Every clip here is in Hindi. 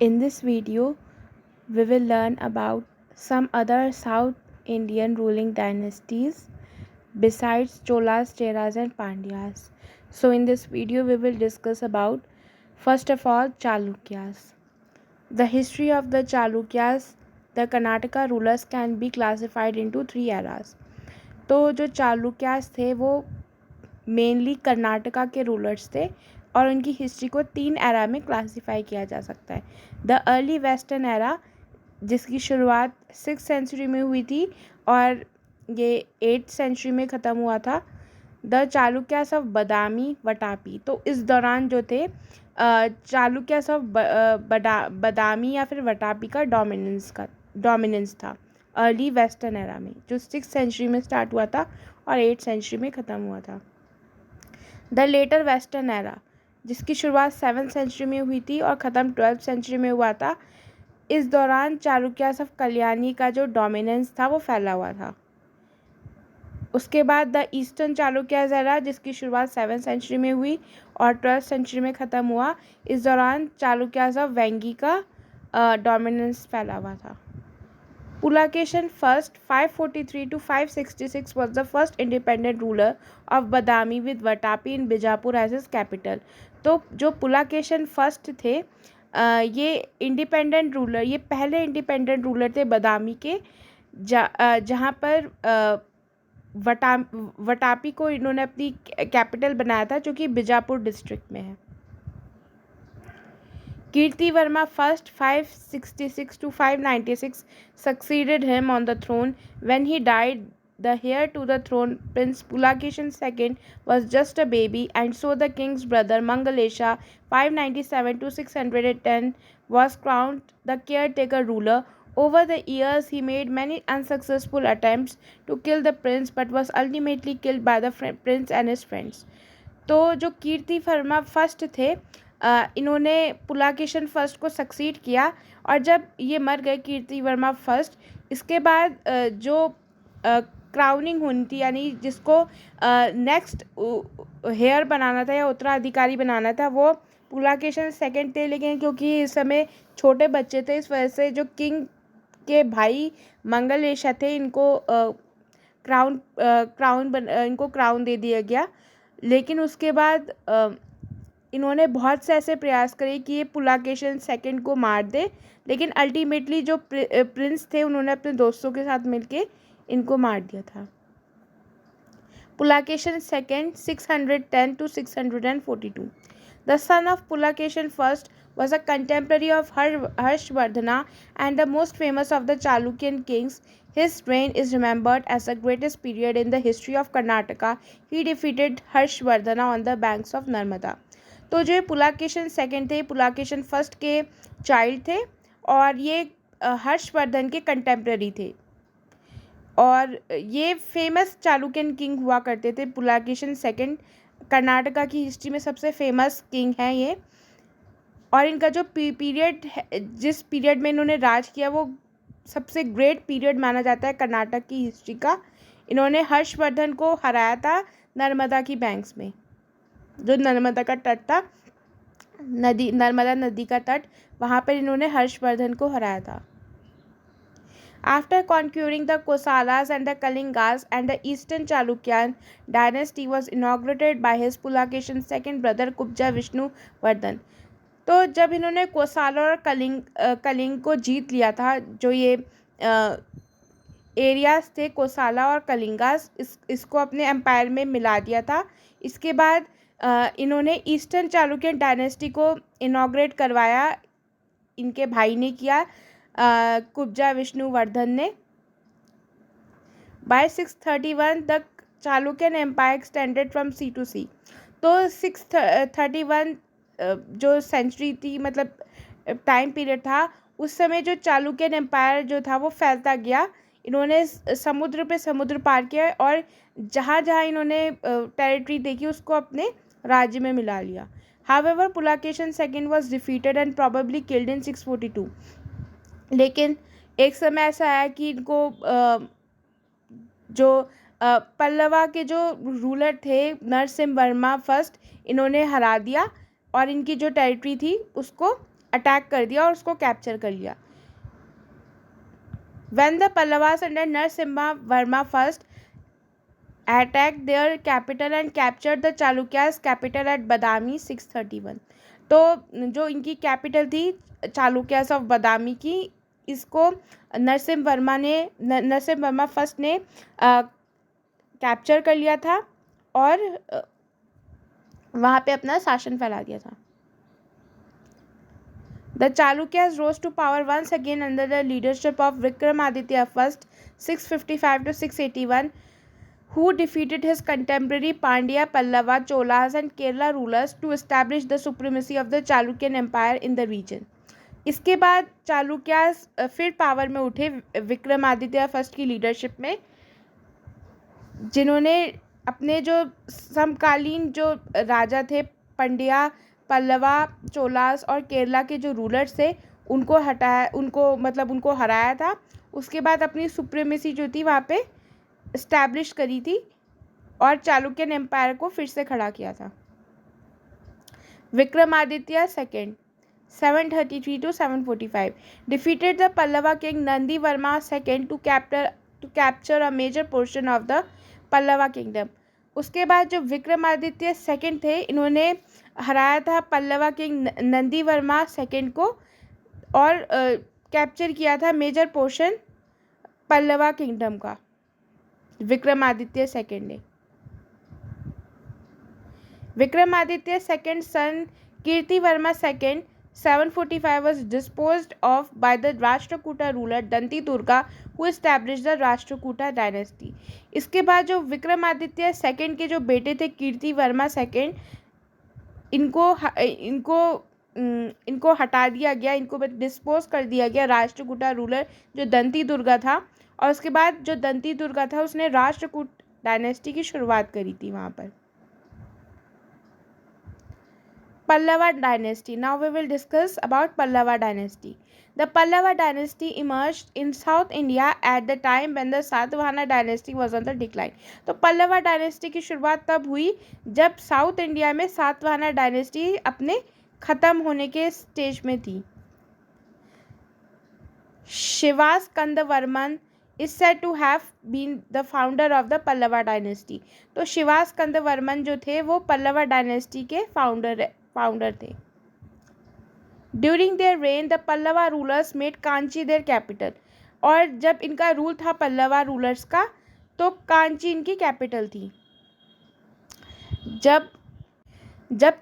In this video, we will learn about some other South Indian ruling dynasties besides Cholas, Cheras and Pandyas. So in this video, we will discuss about first of all Chalukyas. The history of the Chalukyas, the Karnataka rulers can be classified into three eras. तो जो चालुक्यास थे वो मेनली कर्नाटका के रूलर्स थे और उनकी हिस्ट्री को तीन एरा में क्लासिफाई किया जा सकता है. द अर्ली वेस्टर्न एरा, जिसकी शुरुआत 6th सेंचुरी में हुई थी और ये 8th सेंचुरी में ख़त्म हुआ था. द चालुक्यास ऑफ बदामी वटापी, तो इस दौरान जो थे चालुक्यास ऑफ बदामी या फिर वटापी का डोमिनेंस था अर्ली वेस्टर्न एरा में, जो 6th सेंचुरी में स्टार्ट हुआ था और 8th सेंचुरी में ख़त्म हुआ था. द लेटर वेस्टर्न एरा, जिसकी शुरुआत 7th सेंचुरी में हुई थी और ख़त्म 12th सेंचुरी में हुआ था. इस दौरान चालुक्यास ऑफ कल्याणी का जो डोमिनेंस था वो फैला हुआ था. उसके बाद द ईस्टर्न चालुक्यास एरा, जिसकी शुरुआत 7th सेंचुरी में हुई और 12th सेंचुरी में ख़त्म हुआ. इस दौरान चालुक्यास ऑफ वेंगी का डोमिनेंस फैला हुआ था. Pulakeshin first 543 to 566 was the first independent ruler of Badami with Vatapi in Bijapur as his capital. तो जो पुलाकेशन फर्स्ट थे ये इंडिपेंडेंट रूलर, ये पहले इंडिपेंडेंट रूलर थे बदामी के, जहाँ पर वटापी को इन्होंने अपनी कैपिटल बनाया था, जो कि बीजापुर डिस्ट्रिक्ट में है. Kirtivarma first 566 to 596 succeeded him on the throne. When he died, the heir to the throne, Prince Pulakeshin II, was just a baby, and so the king's brother Mangalesha 597 to 610 was crowned the caretaker ruler. Over the years, he made many unsuccessful attempts to kill the prince, but was ultimately killed by the prince and his friends. तो जो कीर्ति वर्मा फर्स्ट थे, इन्होंने पुलाकेशन फर्स्ट को सक्सीड किया, और जब ये मर गए कीर्ति वर्मा फर्स्ट, इसके बाद जो क्राउनिंग होनी थी, यानी जिसको नेक्स्ट हेयर बनाना था या उत्तराधिकारी बनाना था, वो पुलाकेशन सेकंड थे. लेकिन क्योंकि इस समय छोटे बच्चे थे, इस वजह से जो किंग के भाई मंगलेशा थे, इनको क्राउन दे दिया गया. लेकिन उसके बाद इन्होंने बहुत से ऐसे प्रयास करे कि ये पुलाकेशन सेकंड को मार दे, लेकिन अल्टीमेटली जो प्रिंस थे, उन्होंने अपने दोस्तों के साथ मिलके इनको मार दिया था. Pulakeshin second 610 to 642. The son of Pulakeshin first was a contemporary of Harshvardhana and the most famous of the Chalukyan kings. His reign is remembered as the greatest period in the history of Karnataka. He defeated Harshvardhana on the banks of Narmada. तो जो पुलाकेशन सेकंड थे, पुलाकेशन फर्स्ट के चाइल्ड थे और ये हर्षवर्धन के कंटेम्प्रेरी थे, और ये फेमस चालुक्यन किंग हुआ करते थे. पुलाकेशन सेकंड कर्नाटका की हिस्ट्री में सबसे फेमस किंग है ये, और इनका जो पीरियड है, जिस पीरियड में इन्होंने राज किया, वो सबसे ग्रेट पीरियड माना जाता है कर्नाटक की हिस्ट्री का. इन्होंने हर्षवर्धन को हराया था नर्मदा की बैंक्स में, जो नर्मदा का तट था, नर्मदा नदी का तट, वहाँ पर इन्होंने हर्षवर्धन को हराया था. After conquering the Kosalas and the Kalingas, and the Eastern Chalukyan dynasty was inaugurated by his Pulakeshin second brother Kubja Vishnuvardhan. तो जब इन्होंने कोसाला और कलिंग को जीत लिया था, जो ये एरियाज थे कोसाला और कलिंगास, इसको अपने एम्पायर में मिला दिया था. इसके बाद इन्होंने ईस्टर्न चालुक्यन डायनेस्टी को इनॉग्रेट करवाया, इनके भाई ने किया, कुब्जा विष्णुवर्धन ने. By 631 the Chalukyan empire extended from sea to sea. तो 631 जो सेंचुरी थी, मतलब टाइम पीरियड था, उस समय जो चालुक्यन एम्पायर जो था वो फैलता गया. इन्होंने समुद्र पे समुद्र पार किया और जहाँ जहाँ इन्होंने टेरिटरी देखी उसको अपने राज्य में मिला लिया. However, Pulakeshin II was defeated and probably killed in 642. लेकिन एक समय ऐसा आया कि इनको जो पल्लवा के जो रूलर थे नरसिम्हा वर्मा फर्स्ट, इन्होंने हरा दिया और इनकी जो टेरिटरी थी उसको अटैक कर दिया और उसको कैप्चर कर लिया। When the Pallavas under Narasimha Varma first attacked their capital and captured the Chalukyas capital at Badami 631, तो जो इनकी कैपिटल थी चालुक्यास ऑफ बादामी की, इसको नरसिम्हा वर्मा फर्स्ट ने कैप्चर कर लिया था और वहाँ पे अपना शासन फैला दिया था। The Chalukyas rose to power once again under the leadership of Vikramaditya I, 655 to 681, who defeated his contemporary Pandya, Pallava, Cholas and Kerala rulers to establish the supremacy of the Chalukyan Empire in the region. इसके बाद चालुक्यास फिर पावर में उठे विक्रमादित्य फर्स्ट की लीडरशिप में, जिन्होंने अपने जो समकालीन जो राजा थे पंड्या, पल्लवा, चोलास और केरला के जो रूलर्स थे उनको हराया था। उसके बाद अपनी सुप्रीमेसी जो थी वहाँ पे इस्टेब्लिश करी थी और चालुक्यन एम्पायर को फिर से खड़ा किया था। Vikramaditya second 733 to 745 defeated the Pallava king Nandi Varma II to capture a major portion of the Pallava kingdom. उसके बाद जो विक्रमादित्य सेकेंड थे, इन्होंने हराया था पल्लवा किंग नंदी वर्मा सेकेंड को और कैप्चर किया था मेजर पोर्शन पल्लवा किंगडम का विक्रमादित्य सेकेंड ने। Vikramaditya second sun Kirti Verma second 745 was disposed of by the Rashtrakuta ruler Danti Durga, who established the Rashtrakuta dynasty. इसके बाद जो विक्रमादित्य सेकेंड के जो बेटे थे कीर्ति वर्मा सेकेंड, इनको हटा दिया गया, इनको डिस्पोज कर दिया गया राष्ट्रकूटा रूलर जो दंती दुर्गा था, और उसके बाद जो दंती दुर्गा था उसने राष्ट्रकूट डायनेस्टी की शुरुआत करी थी वहाँ पर। Pallava dynasty. Now we will discuss about Pallava dynasty. The Pallava dynasty emerged in South India at the time when the Satavahana dynasty was on the decline. तो पल्लवा डायनेस्टी की शुरुआत तब हुई जब साउथ इंडिया में सातवाहना डायनेस्टी अपने ख़त्म होने के स्टेज में थी। शिवास्कंदवर्मन is said to have been the founder of the Pallava dynasty. तो शिवास्कंदवर्मन जो थे वो पल्लवा डायनेस्टी के फाउंडर थे। During their rain the Pallava rulers made Kanchi their capital, और जब इनका रूल था पल्लवा रूलर्स का तो कांची इनकी कैपिटल थी। जब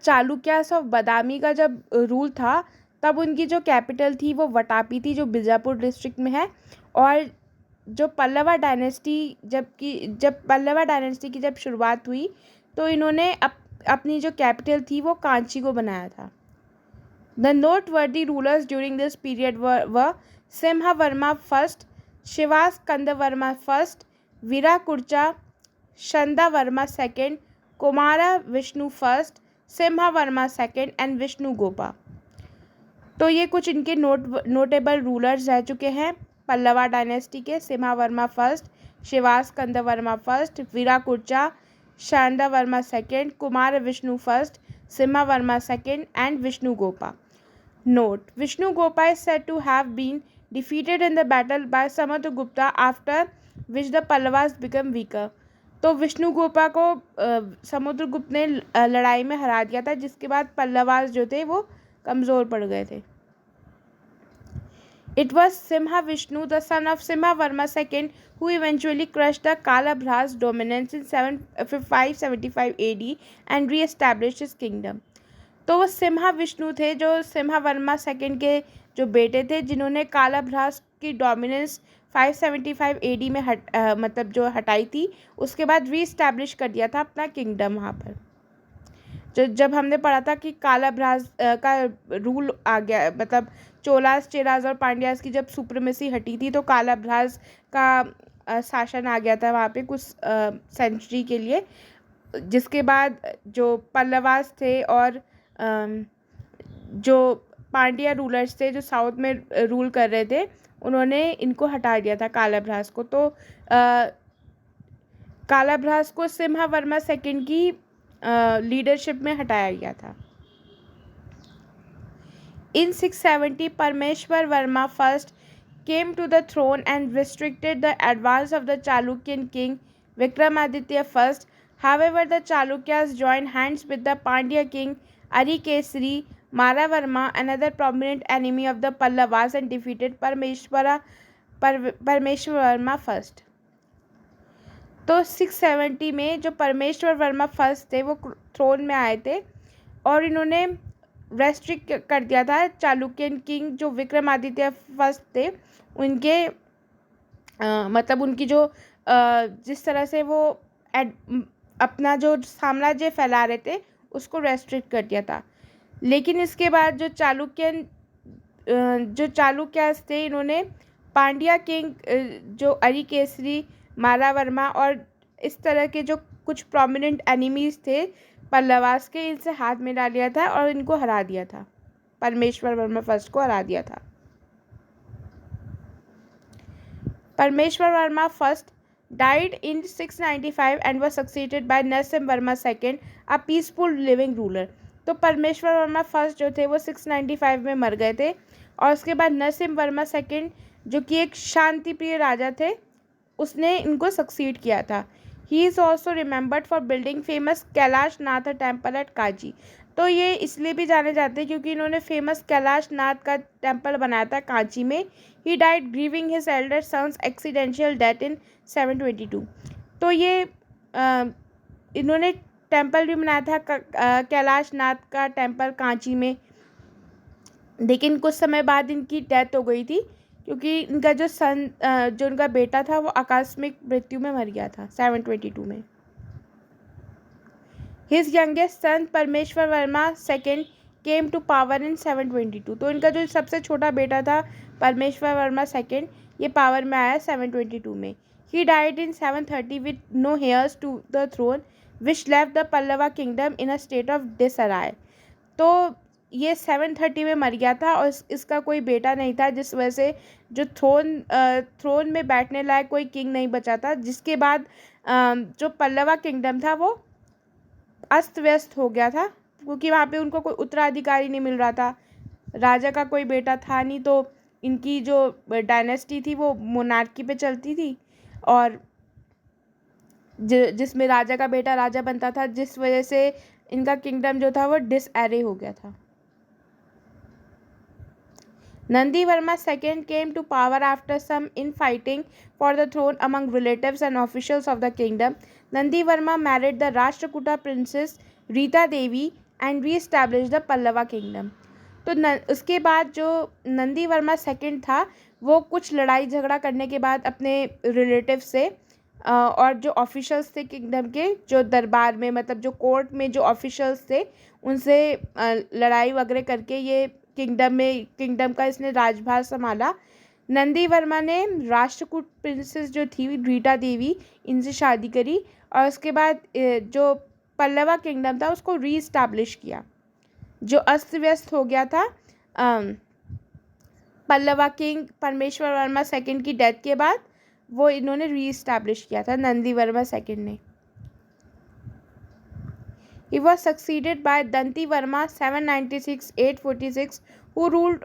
चालुक्यास ऑफ बादामी का जब रूल था तब उनकी जो कैपिटल थी वो वटापी थी, जो बीजापुर डिस्ट्रिक्ट में है। और जो पल्लवा डायनेस्टी जब पल्लवा डायनेस्टी की जब शुरुआत हुई तो इन्होंने अपनी जो कैपिटल थी वो कांची को बनाया था। The noteworthy rulers during this period were Simhavarma first, Shivaskandavarma first, Virakurcha, Shandavarma second, Kumara Vishnu first, Simhavarma second and Vishnu Gopa. तो ये कुछ इनके नोटेबल रूलर्स रह चुके हैं पल्लवा डायनेस्टी के। Simhavarma first, Shivaskandavarma first, Virakurcha, Shandavarma second, Kumar Vishnu first, Simhavarma second and Vishnu Gopa. Note: Vishnu Gopa is said to have been defeated in the battle by Samudragupta, after which the Pallavas became weaker. तो विष्णु गोपा को समुद्रगुप्त ने लड़ाई में हरा दिया था, जिसके बाद पल्लवास जो थे वो कमज़ोर पड़ गए थे। It was Simha Vishnu, the son of Simhavarma II, who eventually crushed the Kalabhras dominance in 575 AD and re-established his kingdom. तो वो सिम्हा विष्णु थे जो सिम्हावर्मा सेकेंड के जो बेटे थे, जिन्होंने कालाभ्रास की डोमिनेंस 575 AD में हटाई थी। उसके बाद री-एस्टैब्लिश कर दिया था अपना किंगडम वहाँ पर। जब हमने पढ़ा था कि कालाभ्रास का रूल आ गया, चोलास, चेराज और पांड्यास की जब सुप्रीमेसी हटी थी तो कालाभ्रास का शासन आ गया था वहाँ पे कुछ सेंचुरी के लिए, जिसके बाद जो पल्लवास थे और जो पांड्या रूलर्स थे जो साउथ में रूल कर रहे थे, उन्होंने इनको हटा दिया था कालाभ्रास को। तो कालाभ्रास को सिम्हावर्मा सेकेंड की लीडरशिप में हटाया गया था। In 670, Parmeshwar Varma first came to the throne and restricted the advance of the Chalukyan king Vikramaditya I. However, the Chalukyas joined hands with the Pandya king Arikesari Maravarma, another prominent enemy of the Pallavas, and defeated Parmeshwar Varma first. तो 670 में जो परमेश्वर वर्मा फर्स्ट थे वो थ्रोन में आए थे और इन्होंने रेस्ट्रिक्ट कर दिया था चालुक्यन किंग जो विक्रमादित्य फर्स्ट थे उनके मतलब उनकी जो जिस तरह से वो अपना जो साम्राज्य फैला रहे थे उसको रेस्ट्रिक्ट कर दिया था। लेकिन इसके बाद जो चालुक्यास थे इन्होंने पांड्या किंग जो अरिकेसरी मारावर्मा और इस तरह के जो कुछ प्रोमिनेंट एनिमीज थे पल्लवास के, इनसे हाथ मिला लिया था और इनको हरा दिया था। परमेश्वर वर्मा फर्स्ट को हरा दिया था। परमेश्वर Verma first died in 695 and was succeeded by Narasimha Varma II, a peaceful living ruler। तो परमेश्वर वर्मा फर्स्ट जो थे वो 695 में मर गए थे और उसके बाद नरसिम्हा वर्मा सेकंड जो कि एक शांति प्रिय राजा थे उसने इनको सक्सीड किया था। He is also remembered for building famous Kailash Nath temple at Kanchi. तो ये इसलिए भी जाने जाते हैं क्योंकि इन्होंने फेमस कैलाश नाथ का टेम्पल बनाया था कांची में। He died grieving his elder sons accidental death in 722। तो ये इन्होंने टेम्पल भी बनाया था कैलाश नाथ का टेम्पल कांची में, लेकिन कुछ समय बाद इनकी डेथ हो गई थी क्योंकि इनका जो उनका बेटा था वो आकस्मिक मृत्यु में मर गया था 722 में। His youngest son Parameshwar Varma second came to power in 722। तो इनका जो सबसे छोटा बेटा था परमेश्वर वर्मा सेकेंड ये पावर में आया 722 में। He died in 730 with no heirs to the throne which left the Pallava kingdom in a state of disarray. तो ये 730 में मर गया था और इसका कोई बेटा नहीं था, जिस वजह से जो थ्रोन में बैठने लायक कोई किंग नहीं बचा था, जिसके बाद जो पल्लवा किंगडम था वो अस्त व्यस्त हो गया था क्योंकि वहाँ पे उनको कोई उत्तराधिकारी नहीं मिल रहा था, राजा का कोई बेटा था नहीं। तो इनकी जो डायनेस्टी थी वो मोनार्की पे चलती थी और जिसमें राजा का बेटा राजा बनता था, जिस वजह से इनका किंगडम जो था वो डिसएरे हो गया था। Nandi Varma II came to power after some infighting for the throne among relatives and officials of the kingdom. Nandi Varma married the Rashtrakuta princess Rita Devi and re-established the Pallava kingdom. तो उसके बाद जो नंदी वर्मा सेकंड था वो कुछ लड़ाई झगड़ा करने के बाद अपने रिलेटिव से और जो ऑफिशियल्स थे किंगडम के, जो दरबार में मतलब जो कोर्ट में जो ऑफिशियल्स थे उनसे लड़ाई वगैरह करके ये किंगडम का इसने राजभार संभाला। नंदी वर्मा ने राष्ट्रकूट प्रिंसेस जो थी रीटा देवी इनसे शादी करी और उसके बाद जो पल्लवा किंगडम था उसको रीस्टैब्लिश किया। जो अस्त व्यस्त हो गया था पल्लवा किंग परमेश्वर वर्मा सेकंड की डेथ के बाद वो इन्होंने रीस्टैब्लिश किया था नंदी वर्मा सेकंड ने। He was succeeded by Danti Varma 796-846 who ruled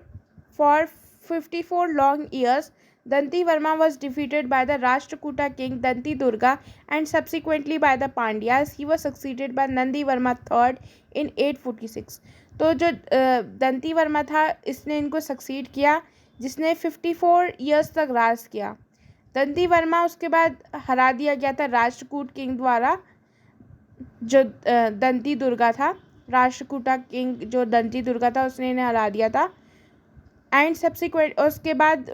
for 54 long years. Danti Varma was defeated by the Rashtrakuta king Danti Durga and subsequently by the Pandyas. He was succeeded by Nandi Varma III in 846। तो जो दंती वर्मा था इसने इनको सक्सीड किया जिसने 54 ईयर्स तक राज किया। दंती वर्मा उसके बाद हरा दिया गया था राष्ट्रकूट किंग द्वारा जो दंती दुर्गा था। राष्ट्रकूटा किंग जो दंती दुर्गा था उसने इन्हें हरा दिया था एंड सब्सिक्वेंट उसके बाद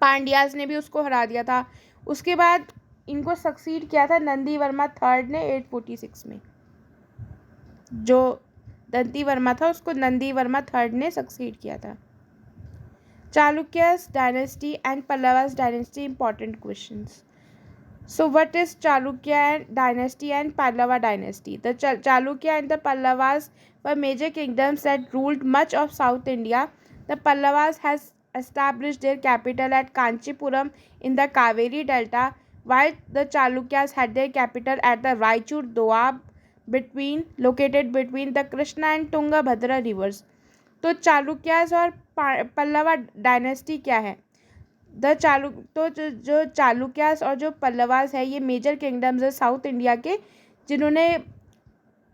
पांड्यास ने भी उसको हरा दिया था। उसके बाद इनको सक्सीड किया था नंदी वर्मा थर्ड ने 846 में। जो दंती वर्मा था उसको नंदी वर्मा थर्ड ने सक्सीड किया था। Chalukyas dynasty and Pallavas dynasty important questions. So what is Chalukya dynasty and Pallava dynasty? The Chalukya and the Pallavas were major kingdoms that ruled much of South India. The Pallavas has established their capital at Kanchipuram in the Kaveri Delta, while the Chalukyas had their capital at the Raichur Doab located between the Krishna and Tungabhadra rivers. तो चालुक्यास और पल्लवा डायनेस्टी क्या है? जो चालुक्यास और जो पल्लवास है ये मेजर किंगडम्स है साउथ इंडिया के, जिन्होंने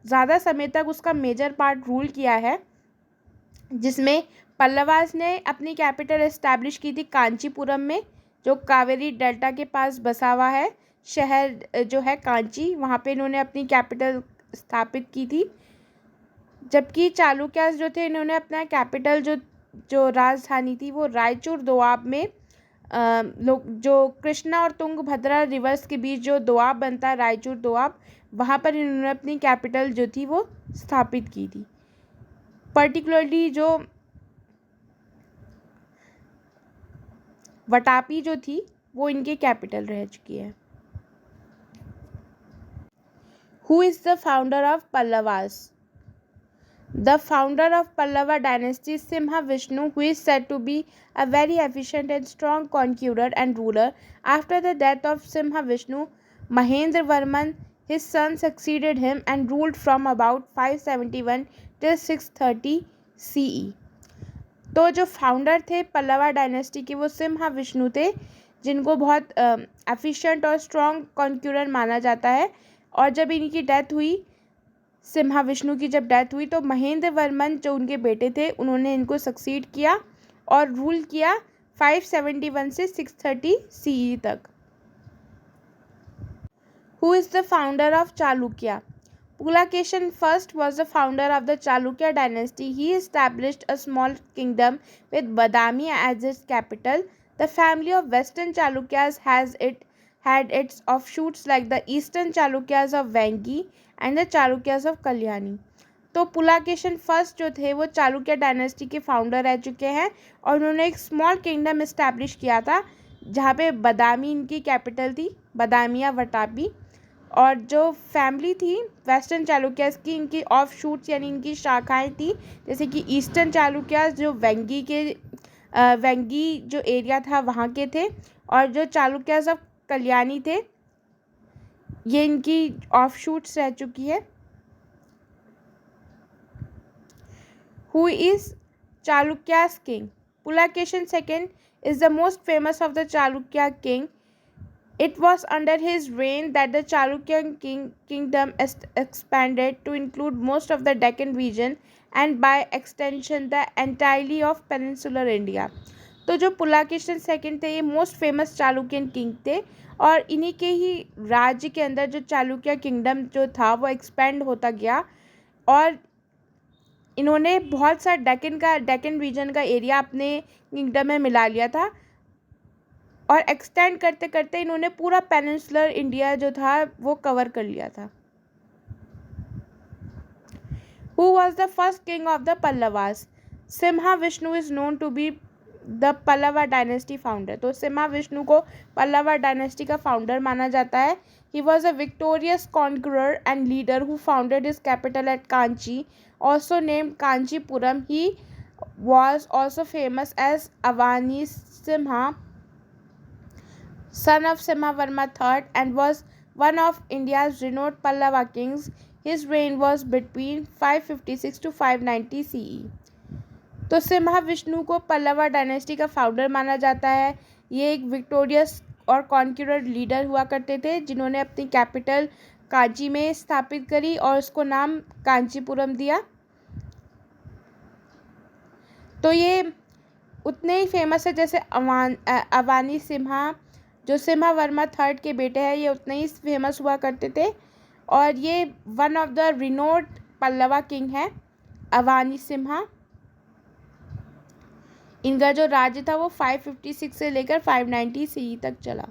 ज़्यादा समय तक उसका मेजर पार्ट रूल किया है, जिसमें पल्लवास ने अपनी कैपिटल एस्टैब्लिश की थी कांचीपुरम में, जो कावेरी डेल्टा के पास बसा हुआ है शहर जो है कांची, वहाँ पे इन्होंने अपनी कैपिटल स्थापित की थी। जबकि चालुक्यास जो थे इन्होंने अपना कैपिटल जो राजधानी थी वो रायचूर दोआब में जो कृष्णा और तुंगभद्रा रिवर्स के बीच जो दोआब बनता है रायचूर दोआब, वहाँ पर इन्होंने अपनी कैपिटल जो थी वो स्थापित की थी। पर्टिकुलरली जो वटापी जो थी वो इनके कैपिटल रह चुकी है। Who is the founder of Pallavas? The founder of Pallava dynasty is Simha Vishnu, who is said to be a very efficient and strong conqueror and ruler. After the death of Simha Vishnu, Mahendravarman, his son, succeeded him and ruled from about 571 till 630 CE. तो जो फाउंडर थे पल्लवा डायनेस्टी के वो सिम्हा विष्णु थे, जिनको बहुत एफिशिएंट और स्ट्रॉन्ग कॉन्क्यूरर माना जाता है। और जब इनकी डेथ हुई, सिम्हा विष्णु की जब डेथ हुई, तो महेंद्र वर्मन जो उनके बेटे थे उन्होंने इनको सक्सीड किया और रूल किया 571 से 630 CE तक। Who is the founder of Chalukya? Pulakeshin first was the founder of the Chalukya dynasty. He established a small kingdom with Badami as its capital. The family of Western Chalukyas had its offshoots like the Eastern Chalukyas of Vengi and the Chalukyas of Kalyani. तो पुलाकेशन फर्स्ट जो थे वो चालुक्य डायनेस्टी के फाउंडर रह चुके हैं और उन्होंने एक स्मॉल किंगडम इस्टेब्लिश किया था जहाँ पे बदामी इनकी कैपिटल थी, बदामिया वटापी। और जो फैमिली थी वेस्टर्न चालुक्यास की, इनकी ऑफ शूट्स यानी इनकी शाखाएं थी, जैसे कि ईस्टर्न चालुक्यास जो वेंगी जो एरिया था वहाँ के थे, और जो चालुक्यास ऑफ कल्याणी थे ये इनकी ऑफ शूट्स रह चुकी है। Who is Chalukyas king? Pulakeshin second is the most famous of the Chalukya king. It was under his reign that the Chalukyan kingdom expanded to include most of the Deccan region and by extension the entirety of peninsular India. तो जो पुलाकेशन सेकंड थे ये मोस्ट फेमस चालुक्यन किंग थे और इन्हीं के ही राज्य के अंदर जो चालुक्य किंगडम जो था वो एक्सपेंड होता गया और इन्होंने बहुत सा डेक्कन रीजन का एरिया अपने किंगडम में मिला लिया था और एक्सटेंड करते करते इन्होंने पूरा पेनिनसुलर इंडिया जो था वो कवर कर लिया था। Who was the first king of the Pallavas? Simha Vishnu is known to be the Pallava dynasty founder. तो सिम्हा विष्णु को पल्लवा डायनेस्टी का फाउंडर माना जाता है। He was a victorious conqueror and leader who founded his capital at Kanchi, also named Kanchipuram. He was also famous as Avani Simha, son of Simhavarma III, and was one of India's renowned Pallava kings. His reign was between 556 to 590 CE. तो सिम्हा विष्णु को पल्लवा डायनेस्टी का फाउंडर माना जाता है। ये एक विक्टोरियस और कॉन्क्यूरर लीडर हुआ करते थे जिन्होंने अपनी कैपिटल कांची में स्थापित करी और उसको नाम कांचीपुरम दिया। तो ये उतने ही फेमस है जैसे अवानी सिम्हा जो सिम्हा वर्मा थर्ड के बेटे हैं, ये उतने ही फेमस हुआ करते थे और ये one of the renowned Pallava king है अवानी सिम्हा। इनका जो राज्य था वो 556 से लेकर 590 CE तक चला।